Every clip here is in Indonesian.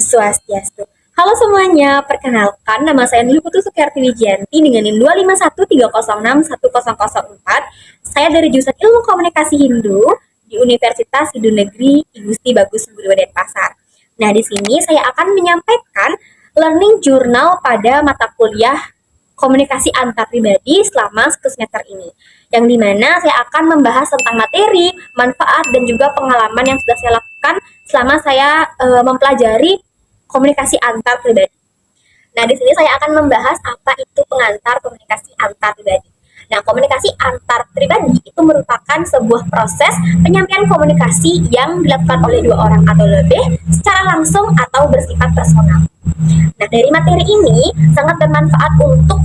Swastiastu. Halo semuanya, perkenalkan nama saya Nurul Putri Sukyarti Wijianti dengan NIM 251306104. Saya dari jurusan Ilmu Komunikasi Hindu di Universitas Hindu Negeri I Gusti Bagus Guru Denpasar. Nah, di sini saya akan menyampaikan learning journal pada mata kuliah komunikasi antar pribadi selama semester ini. Yang dimana saya akan membahas tentang materi, manfaat, dan juga pengalaman yang sudah saya lakukan selama saya mempelajari komunikasi antar pribadi. Nah, di sini saya akan membahas apa itu pengantar komunikasi antar pribadi. Nah, komunikasi antar pribadi itu merupakan sebuah proses penyampaian komunikasi yang dilakukan oleh dua orang atau lebih secara langsung atau bersifat personal. Nah, dari materi ini sangat bermanfaat untuk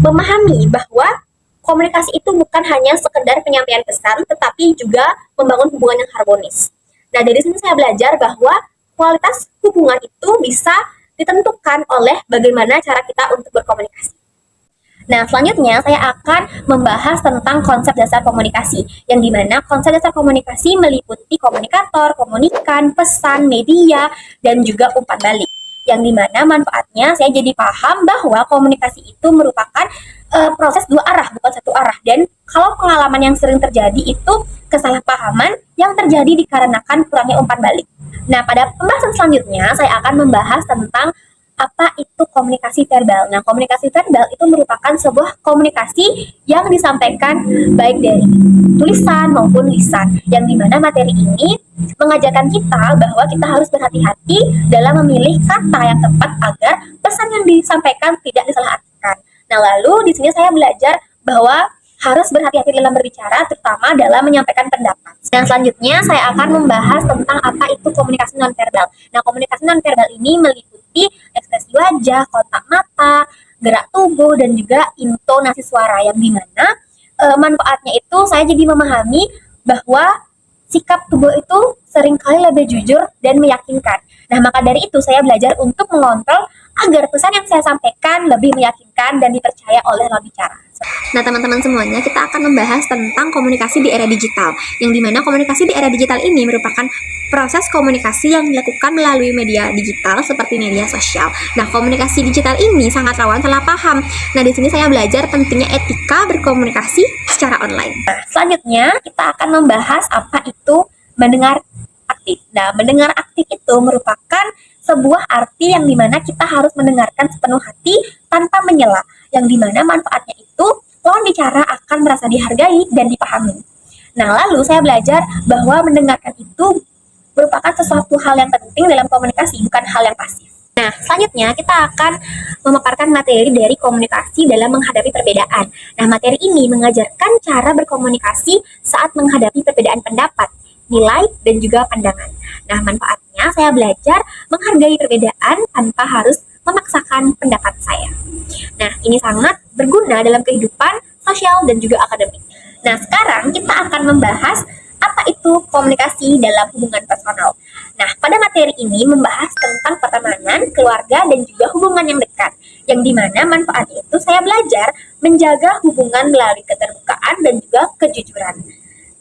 memahami bahwa komunikasi itu bukan hanya sekedar penyampaian pesan, tetapi juga membangun hubungan yang harmonis. Nah, dari sini saya belajar bahwa kualitas hubungan itu bisa ditentukan oleh bagaimana cara kita untuk berkomunikasi. Nah, selanjutnya saya akan membahas tentang konsep dasar komunikasi, yang dimana konsep dasar komunikasi meliputi komunikator, komunikan, pesan, media, dan juga umpan balik. Yang dimana manfaatnya saya jadi paham bahwa komunikasi itu merupakan proses dua arah, bukan satu arah. Dan kalau pengalaman yang sering terjadi itu kesalahpahaman yang terjadi dikarenakan kurangnya umpan balik. Nah, pada pembahasan selanjutnya saya akan membahas tentang apa itu komunikasi verbal. Nah, komunikasi verbal itu merupakan sebuah komunikasi yang disampaikan baik dari tulisan maupun lisan, yang dimana materi ini mengajarkan kita bahwa kita harus berhati-hati dalam memilih kata yang tepat agar pesan yang disampaikan tidak disalahartikan. Nah, lalu di sini saya belajar bahwa harus berhati-hati dalam berbicara, terutama dalam menyampaikan pendapat. Dan selanjutnya saya akan membahas tentang apa itu komunikasi nonverbal. Nah, komunikasi nonverbal ini meliputi ekspresi wajah, kontak mata, gerak tubuh, dan juga intonasi suara, yang dimana manfaatnya itu saya jadi memahami bahwa sikap tubuh itu seringkali lebih jujur dan meyakinkan. Nah, maka dari itu saya belajar untuk mengontrol agar pesan yang saya sampaikan lebih meyakinkan dan dipercaya oleh lawan bicara. Nah, teman-teman semuanya, kita akan membahas tentang komunikasi di era digital, yang dimana komunikasi di era digital ini merupakan proses komunikasi yang dilakukan melalui media digital seperti media sosial. Nah, komunikasi digital ini sangat rawan salah paham. Nah, di sini saya belajar pentingnya etika berkomunikasi secara online. Nah, selanjutnya kita akan membahas apa itu mendengar aktif. Nah, mendengar aktif itu merupakan sebuah arti yang dimana kita harus mendengarkan sepenuh hati tanpa menyela, yang dimana manfaatnya itu lawan bicara akan merasa dihargai dan dipahami. Nah, lalu saya belajar bahwa mendengarkan itu merupakan sesuatu hal yang penting dalam komunikasi, bukan hal yang pasif. Nah, selanjutnya kita akan memaparkan materi dari komunikasi dalam menghadapi perbedaan. Nah, materi ini mengajarkan cara berkomunikasi saat menghadapi perbedaan pendapat, nilai, dan juga pandangan. Nah, manfaatnya saya belajar menghargai perbedaan tanpa harus memaksakan pendapat saya. Nah, ini sangat berguna dalam kehidupan sosial dan juga akademik. Nah, sekarang kita akan membahas apa itu komunikasi dalam hubungan personal. Nah, pada materi ini membahas tentang pertemanan, keluarga, dan juga hubungan yang dekat. Yang dimana manfaatnya itu saya belajar menjaga hubungan melalui keterbukaan dan juga kejujuran.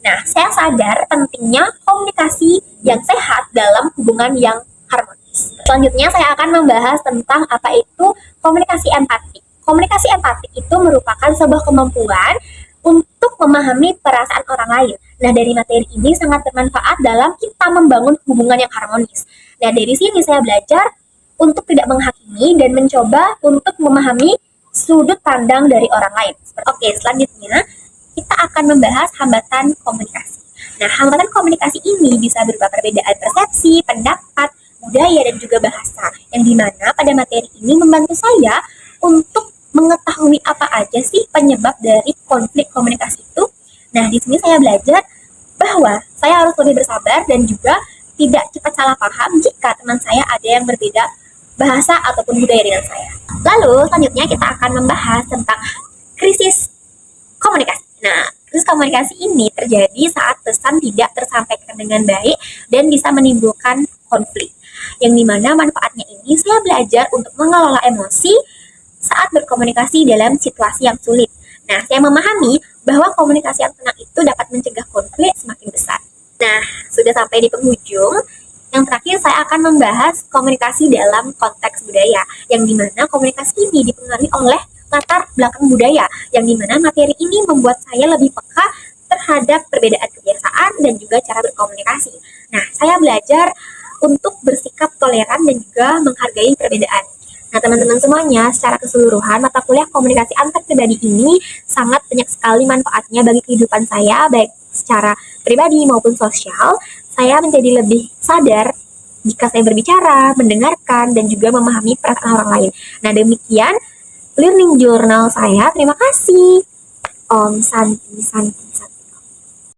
Nah, saya sadar pentingnya komunikasi yang sehat dalam hubungan yang harmonis. Selanjutnya saya akan membahas tentang apa itu komunikasi empatik. Komunikasi empatik itu merupakan sebuah kemampuan untuk memahami perasaan orang lain. Nah, dari materi ini sangat bermanfaat dalam kita membangun hubungan yang harmonis. Nah, dari sini saya belajar untuk tidak menghakimi dan mencoba untuk memahami sudut pandang dari orang lain. Oke, selanjutnya kita akan membahas hambatan komunikasi. Nah, hambatan komunikasi ini bisa berupa perbedaan persepsi, pendapat, budaya, dan juga bahasa. Yang dimana pada materi ini membantu saya untuk mengetahui apa aja sih penyebab dari konflik komunikasi itu. Nah, di sini saya belajar bahwa saya harus lebih bersabar dan juga tidak cepat salah paham jika teman saya ada yang berbeda bahasa ataupun budaya dengan saya. Lalu, selanjutnya kita akan membahas tentang krisis komunikasi. Nah, krisis komunikasi ini terjadi saat pesan tidak tersampaikan dengan baik dan bisa menimbulkan konflik. Yang dimana manfaatnya ini saya belajar untuk mengelola emosi saat berkomunikasi dalam situasi yang sulit. Nah, saya memahami bahwa komunikasi yang tenang itu dapat mencegah konflik semakin besar. Nah, sudah sampai di penghujung. Yang terakhir, saya akan membahas komunikasi dalam konteks budaya, yang dimana komunikasi ini dipengaruhi oleh latar belakang budaya, yang dimana materi ini membuat saya lebih peka terhadap perbedaan kebiasaan dan juga cara berkomunikasi. Nah, saya belajar untuk bersikap toleran dan juga menghargai perbedaan. Nah, teman-teman semuanya, secara keseluruhan, mata kuliah komunikasi antar pribadi ini sangat banyak sekali manfaatnya bagi kehidupan saya, baik secara pribadi maupun sosial. Saya menjadi lebih sadar jika saya berbicara, mendengarkan, dan juga memahami perasaan orang lain. Nah, demikian learning journal saya. Terima kasih. Om Santi Santi Santi.